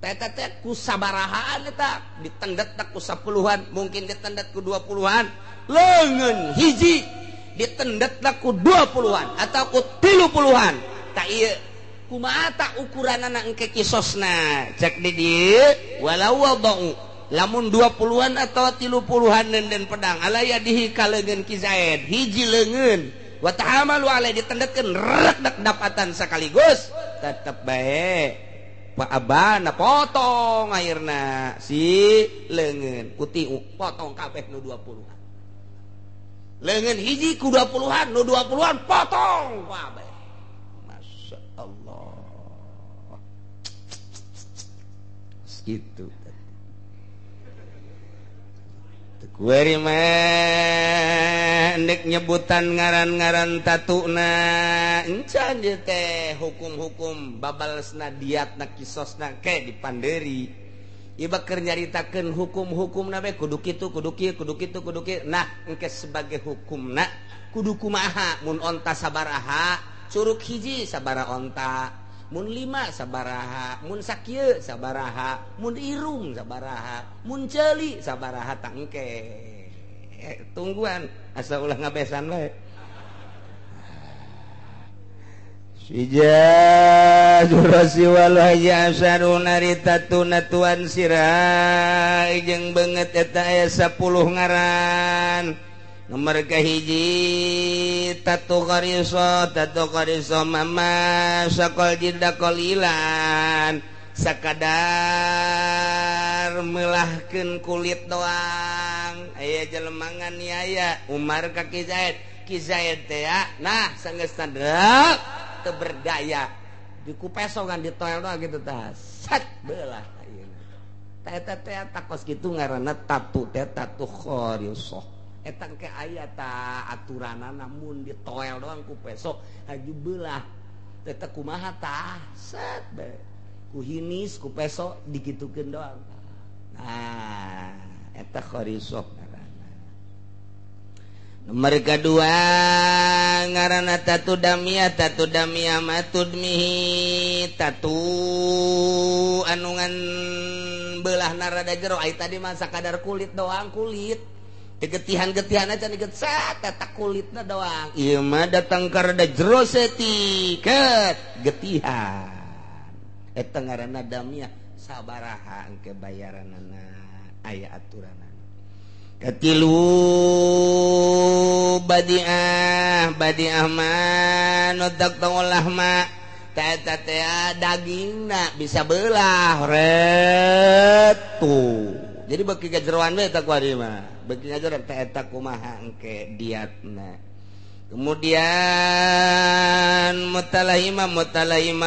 teh ku sabarahaan eta ditendet tak ku 10-an mungkin ditendet ku 20-an leungeun hiji ditendet tak ku 20-an atau ku 30-an tak ieu kumaha tak ukuranana engke kisosna cek di dieu walau wadau lamun 20-an atau 30-an nenden pedang alayadihi kaleungeun ki Zaid hiji leungeun wa tahamalu alai ditendetkeun rek dak dapatan sakaligus tetep bae Pak abana potong akhirna si leungeun kutiu potong kabeh nu 20-an leungeun hiji ku 20-an nu 20-an potong kabeh Masya Allah segitu kueri mah endek nyebutan ngaran-ngaran tatuna encan je teh hukum-hukum babalesna diatna kisosna ke dipanderi iba keur nyaritakeun hukum-hukumna we kudu kitu kudu kieu kudu kitu kudu kieu nah engke sebagai hukumna kudu kumaha mun onta sabaraha curug hiji sabaraha onta mun 5 sabaraha mun sakieu sabaraha mun irung sabaraha mun ceuli sabaraha tangke tungguan asa ulah ngabesan we sija jurasi wal haja saruna ritatuna tuan sira jeung beungeut eta aya 10 ngaran nomor kahiji tatu qariso mama sakol jida kolilan sakadar meulahkeun kulit doang aya jelemangan aya Umar ka Ki Zaid teh nah sanggeus tandek teu berdaya dikupesongan ditoel doang gitu tah sat beulah ayeuna tah eta teh takos kitu ngaranna tatu teh tatu qariso etang ke aya ta aturanana mun ditoel doang ku peso haju beulah teh kumaha tah set be ku hinis ku peso dikitukeun doang nah eta kharisoh ngaranna nomor kadua ngaranna tatu damiyah matudmihi tatu anungan beulah narada jero ai tadi mah sakadar kulit doang kulit getihan-getihan aja nih set tak kulitna doang ieu mah datang karena jero seti ket getihan eta ngaranna damiyah sabaraha engke bayaranana aya aturanana katilu badiah mah nodak olah mah eta teh dagingna bisa beulah retu jadi beki gajeroan we eta kuari mah beki ngajaran teh eta kumaha engke diatna kemudian mutalahima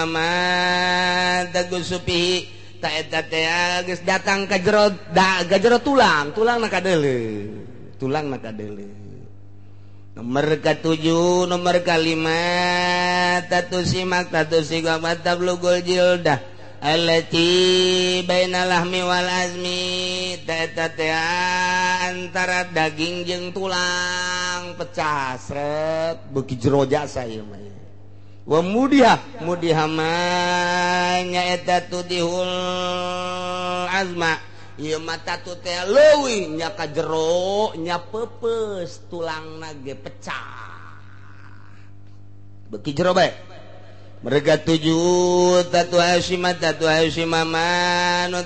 mah dagusupihi ta eta teh geus datang ka jero tulang na kadeuleu nomor ka-7 nomor ka-5 tatu simak tatu sigwa matablugul jildah allati bainal lahmi wal azmi ta antara daging jeung tulang pecah sret beuki jero jasa ieu mah wa mudihah mah nyaeta tudihul azma ieu mah tatu teh leuwih nya ka jero nya peupeus tulangna ge pecah beuki jero bae mereka tujuh tatu Hashimamanu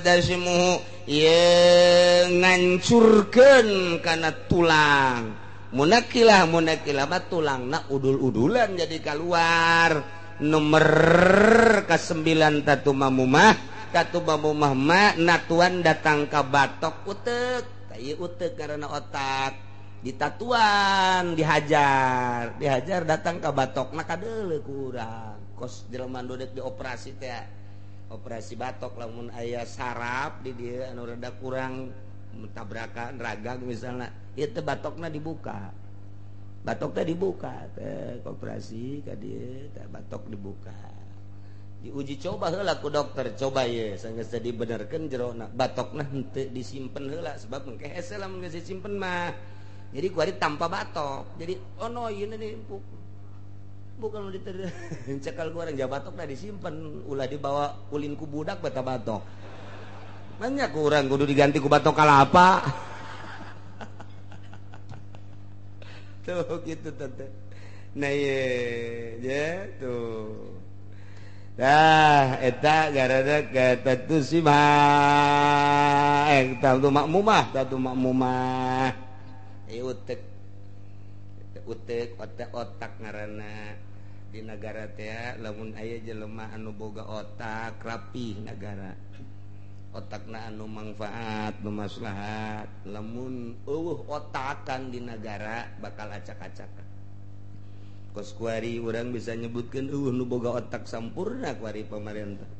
ngancurkan karena tulang munakilah tulang nak udul-udulan jadi keluar nomor ke-9 tatu mamumah natuan datang ke batok utek karena otak ditatuan dihajar datang ke batok maka dulu kurang kos jelema dodek dioperasi teh operasi batok lamun aya saraf di dia anu rada kurang tabrakan ragang misalnya itu batokna dibuka teh operasi ka dieu teh batok dibuka diuji coba heula ku dokter coba ye sanggeus dibenerkeun jerona batokna henteu disimpen heula sebab engke hese lamun geus disimpen mah jadi kuari tanpa batok jadi ono ieu nih bukan mau diterima cekal goreng jabatokna disimpen ulah dibawa ulin ku budak bata batok banyak kurang kudu diganti ku batok kalapa tuh gitu tante nah ya tuh dah eta garada kata tu si mah tatu makmumah utek otak ngaranna di negara teh lamun aya jelema anu boga otak rapih negara otakna anu manfaat nu maslahat lamun otakan di negara bakal acak-acakan kos kuari urang bisa nyebutkeun nu boga otak sampurna kuari pamarentah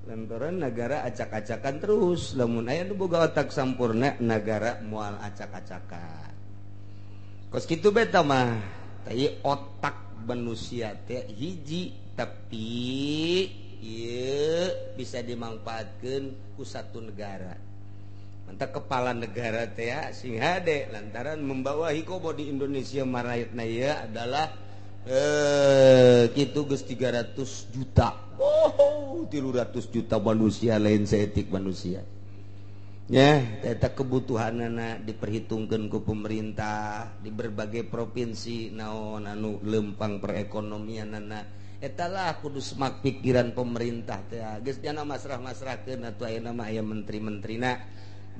lantaran negara acak-acakan terus lamun aya nu boga otak sampurna negara moal acak-acakan kos kitu beta mah teh otak manusia teh hiji tapi ieu bisa dimanfaatkeun ku satu negara mantap kepala negara teh sing hade lantaran membawahi komo di Indonesia marayatna ieu adalah kitu geus 300 juta 300 juta manusia lain seetik manusia ya eta kebutuhanana diperhitungkeun ku pemerintah di berbagai provinsi naon anu lempang perekonomianana eta lah kudu semak pikiran pemerintah teh geus jana masrah-masrahkeun atuh ayeuna mah aya menteri-menterina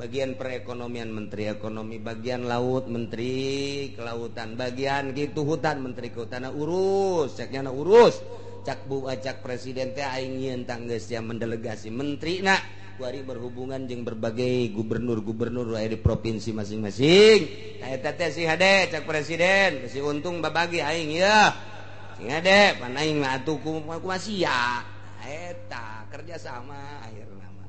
bagian perekonomian menteri ekonomi bagian laut menteri kelautan bagian gitu hutan menteri kehutanan urus ceknya urus cak bu acak presiden teh aing nyieun tang geus ya mendelegasi menterina kuari berhubungan jeung berbagai gubernur-gubernur aya di provinsi masing-masing. Nah eta teh si hade cak presiden, si untung babagi aing ya. Sing hade pan aing mah atuh kumaha sia. Eta kerja sama akhirna mah.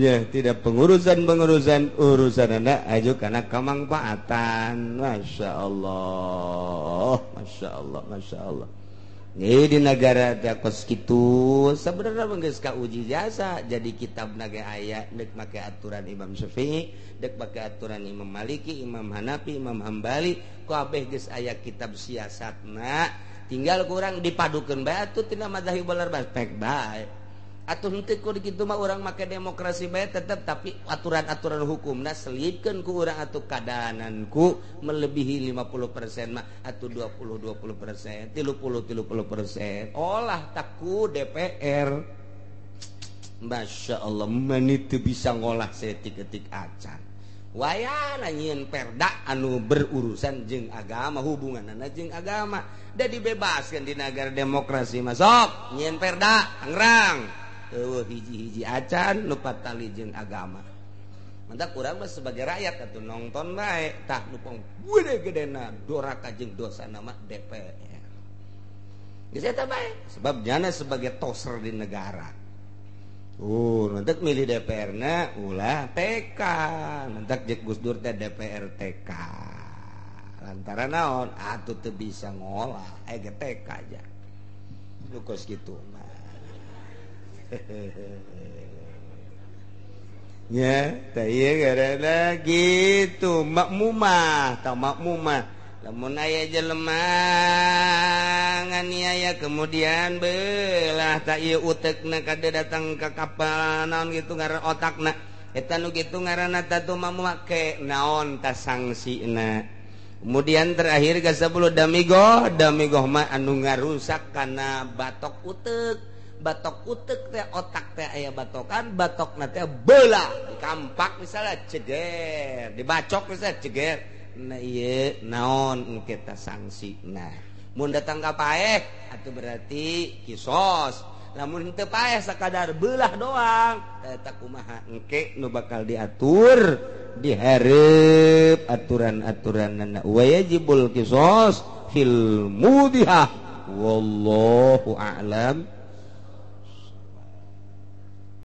Ya, tidak pengurusan anak ajuk karena kemanfaatan. Masya Allah. Ini di negara kos kitu sebenarnya geus ka uji jasa jadi kitab naga ayat dek make aturan Imam Syafi'i dek make aturan Imam Maliki Imam Hanafi Imam Hambali kabeh geus aya kitab siasatna tinggal kurang dipadukeun bae atuh tina madzhab baik bae. Atuh henteu kudu kitu mah urang make demokrasi bae tetep tapi aturan-aturan hukumna selipkeun ku urang atuh kadananku melebihi 50% mah atuh 20% 30% olah taku DPR Masya Allah mani teu bisa ngolah setik-etik acan wayana nyieun perda anu berurusan jeung agama hubunganna jeung agama da dibebaskeun di negara demokrasi mah sok nyieun perda angrang hiji-hiji acan lupa tali jeung agama mantap urang mah sebagai rakyat atuh nonton bae tah nu gede-gedena doraka jeung dosa nama DPR geus eta bae sebab jana sebagai toser di negara nanti milih DPR na ulah TK nanti Jek Gus Dur teh DPR TK lantaran naon atuh teu bisa ngolah aya TK aja nu kos kitu ya taya garana gitu makmumah lamun aya jelema nganiaya kemudian belah tak ieu utekna kada datang ke kapal naon gitu ngaran otakna eta nu kitu ngaranna tatu make naon ta sangsina. Kemudian terakhir ke 10 damigoh mah anu ngarusak kana batok utek teh otak teh aya batokan batok teh belah dikampak misalnya ceger dibacok misalnya ceger nah ieu naon engke ta sangsina. Mun datang ka paeh atuh berarti kisos. Lamun teu paeh sakadar belah doang eta kumaha engke nu bakal diatur dihareup aturan-aturanna wa yajibul qisas fil mudihah wallahu a'lam.